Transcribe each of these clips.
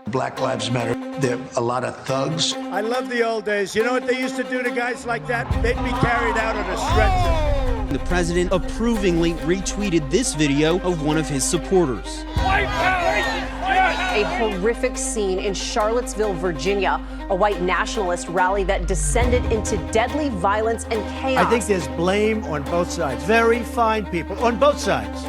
Black Lives Matter. There are a lot of thugs. I love the old days. You know what they used to do to guys like that? They'd be carried out on a stretcher. The president approvingly retweeted this video of one of his supporters. A horrific scene in Charlottesville, Virginia, a white nationalist rally that descended into deadly violence and chaos. I think there's blame on both sides. Very fine people on both sides.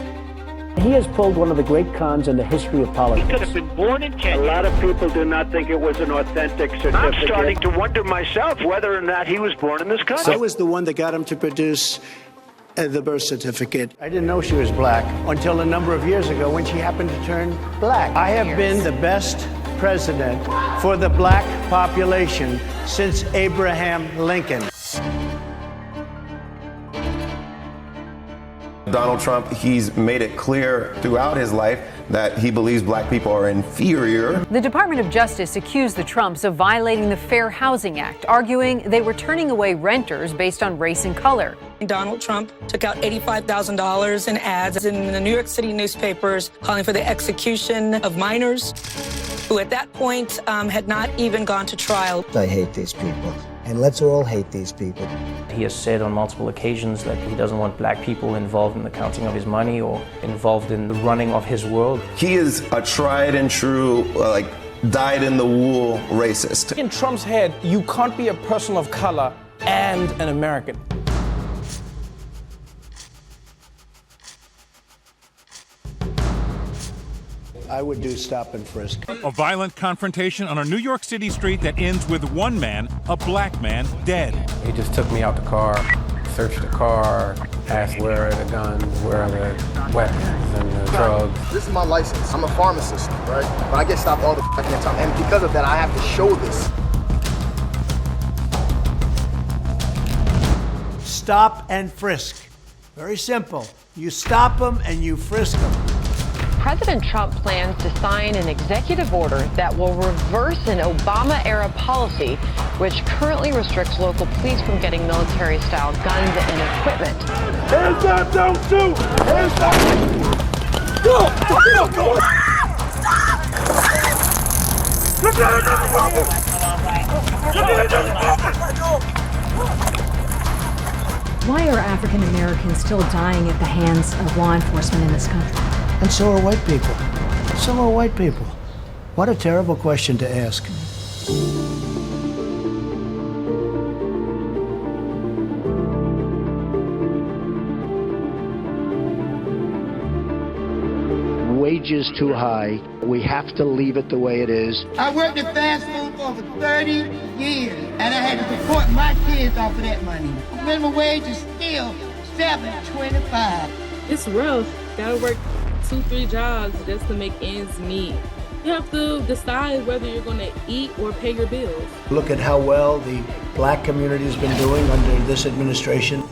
He has pulled one of the great cons in the history of politics. He could have been born in Kenya. A lot of people do not think it was an authentic certificate. I'm starting to wonder myself whether or not he was born in this country. I was the one that got him to produce the birth certificate. I didn't know she was black until a number of years ago when she happened to turn black. I have been the best president for the black population since Abraham Lincoln. Donald Trump, he's made it clear throughout his life that he believes black people are inferior. The Department of Justice accused the Trumps of violating the Fair Housing Act, arguing they were turning away renters based on race and color. Donald Trump took out $85,000 in ads in the New York City newspapers calling for the execution of minors who at that point had not even gone to trial. I hate these people, and let's all hate these people. He has said on multiple occasions that he doesn't want black people involved in the counting of his money or involved in the running of his world. He is a tried and true, dyed-in-the-wool racist. In Trump's head, you can't be a person of color and an American. I would do stop and frisk. A violent confrontation on a New York City street that ends with one man, a black man, dead. He just took me out the car, searched the car, asked where are the guns, where are the weapons and the drugs. This is my license. I'm a pharmacist, right? But I get stopped all the fucking time. And because of that, I have to show this. Stop and frisk. Very simple. You stop them and you frisk them. President Trump plans to sign an executive order that will reverse an Obama-era policy which currently restricts local police from getting military-style guns and equipment. Hands up, don't shoot! Hands up! Go! Go! Go! Why are African Americans still dying at the hands of law enforcement in this country? And so are white people. So are white people. What a terrible question to ask. Wages too high. We have to leave it the way it is. I worked at fast food for over 30 years, and I had to support my kids off of that money. Minimum wage is still $7.25. It's rough. Gotta work 2-3 jobs just to make ends meet. You have to decide whether you're going to eat or pay your bills. Look at how well the black community has been doing under this administration.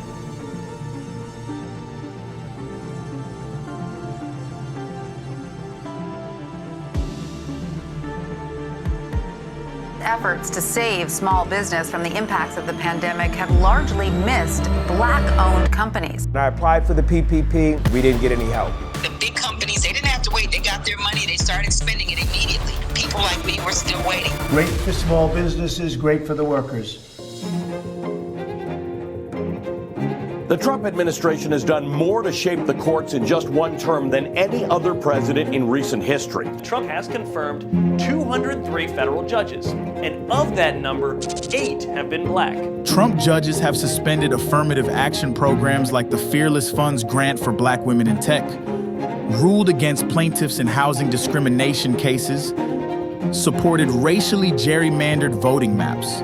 Efforts to save small business from the impacts of the pandemic have largely missed black-owned companies. When I applied for the PPP, we didn't get any help. The big companies, they didn't have to wait. They got their money. They started spending it immediately. People like me were still waiting. Great for small businesses, great for the workers. The Trump administration has done more to shape the courts in just one term than any other president in recent history. Trump has confirmed 203 federal judges, and of that number, 8 have been black. Trump judges have suspended affirmative action programs like the Fearless Funds grant for black women in tech, ruled against plaintiffs in housing discrimination cases, supported racially gerrymandered voting maps,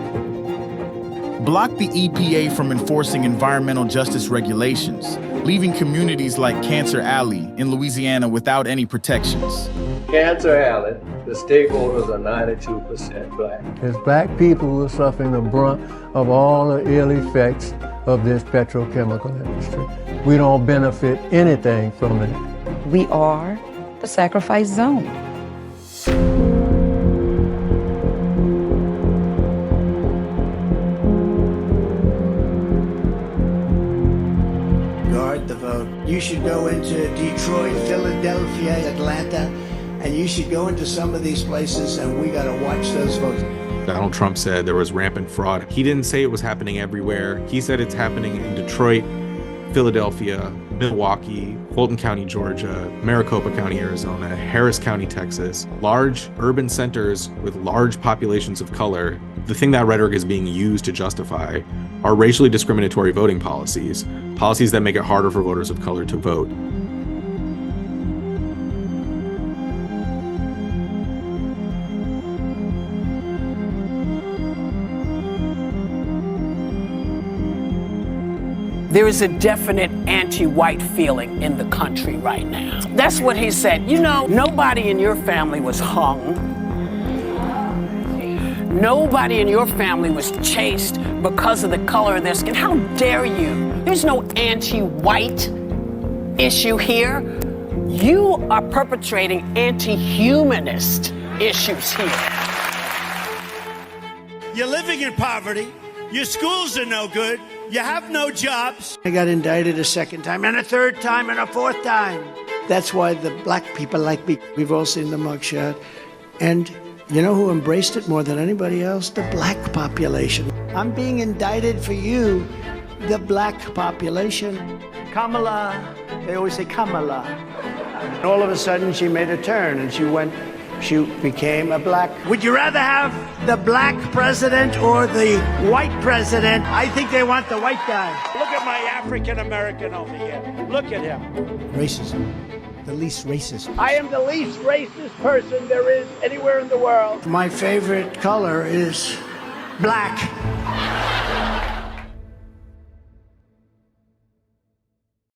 blocked the EPA from enforcing environmental justice regulations, leaving communities like Cancer Alley in Louisiana without any protections. Cancer Alley, the stakeholders are 92% black. It's black people who are suffering the brunt of all the ill effects of this petrochemical industry. We don't benefit anything from it. We are the sacrifice zone. Guard the vote. You should go into Detroit, Philadelphia, Atlanta, And you should go into some of these places, and we got to watch those votes. Donald Trump said there was rampant fraud. He didn't say it was happening everywhere. He said it's happening in Detroit, Philadelphia, Milwaukee, Fulton County, Georgia, Maricopa County, Arizona, Harris County, Texas, large urban centers with large populations of color. The thing that rhetoric is being used to justify are racially discriminatory voting policies, policies that make it harder for voters of color to vote. There is a definite anti-white feeling in the country right now. That's what he said. You know, nobody in your family was hung. Nobody in your family was chased because of the color of their skin. How dare you? There's no anti-white issue here. You are perpetrating anti-humanist issues here. You're living in poverty. Your schools are no good. You have no jobs. I got indicted a second time, and a third time, and a fourth time. That's why the black people like me. We've all seen the mugshot. And you know who embraced it more than anybody else? The black population. I'm being indicted for you, the black population. Kamala, they always say Kamala. And all of a sudden, she made a turn, and she became a black. Would you rather have the black president or the white president? I think they want the white guy. Look at my African American over here. Look at him. Racism. The least racist. I am the least racist person there is anywhere in the world. My favorite color is black.